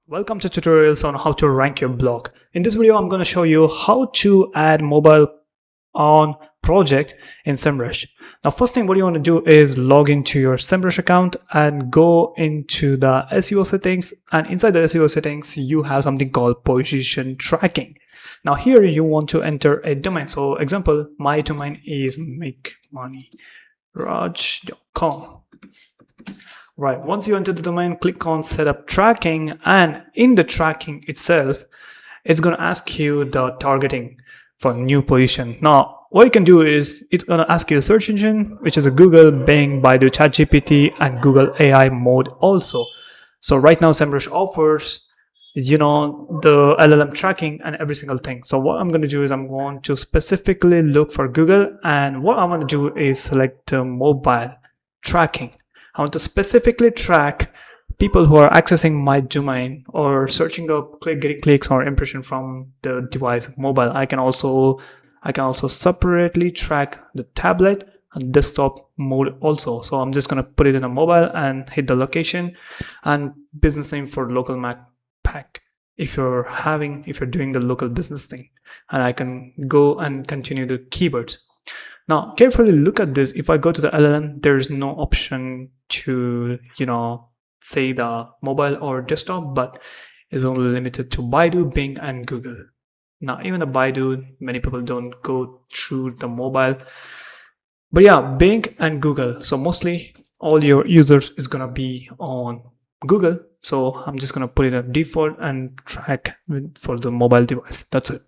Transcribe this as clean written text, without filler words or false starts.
Welcome to tutorials on how to rank your blog. In this video, I'm going to show you how to add mobile on project in Semrush. Now, first thing what you want to do is log into your Semrush account and go into the SEO settings. And inside the SEO settings, you have something called position tracking. Now here you want to enter a domain. So example, my domain is makemoneyraj.com. Right, once you enter the domain, click on setup tracking, and in the tracking itself, it's going to ask you the targeting for new position. Now, what you can do is it's going to ask you a search engine, which is a Google, Bing, Baidu, ChatGPT, and Google AI mode also. So right now, Semrush offers, the LLM tracking and every single thing. So what I'm going to do is I'm going to specifically look for Google, and what I'm going to do is select mobile tracking. I want to specifically track people who are accessing my domain or searching up, getting clicks or impression from the device mobile. I can also separately track the tablet and desktop mode also. So I'm just going to put it in a mobile and hit the location and business name for local map pack if you're doing the local business thing, and I can go and continue the keywords. Now, carefully look at this. If I go to the LLM, there's no option to, say the mobile or desktop, but is only limited to Baidu, Bing, and Google. Now, even the Baidu, many people don't go through the mobile. But yeah, Bing and Google. So mostly all your users is going to be on Google. So I'm just going to put it at default and track for the mobile device. That's it.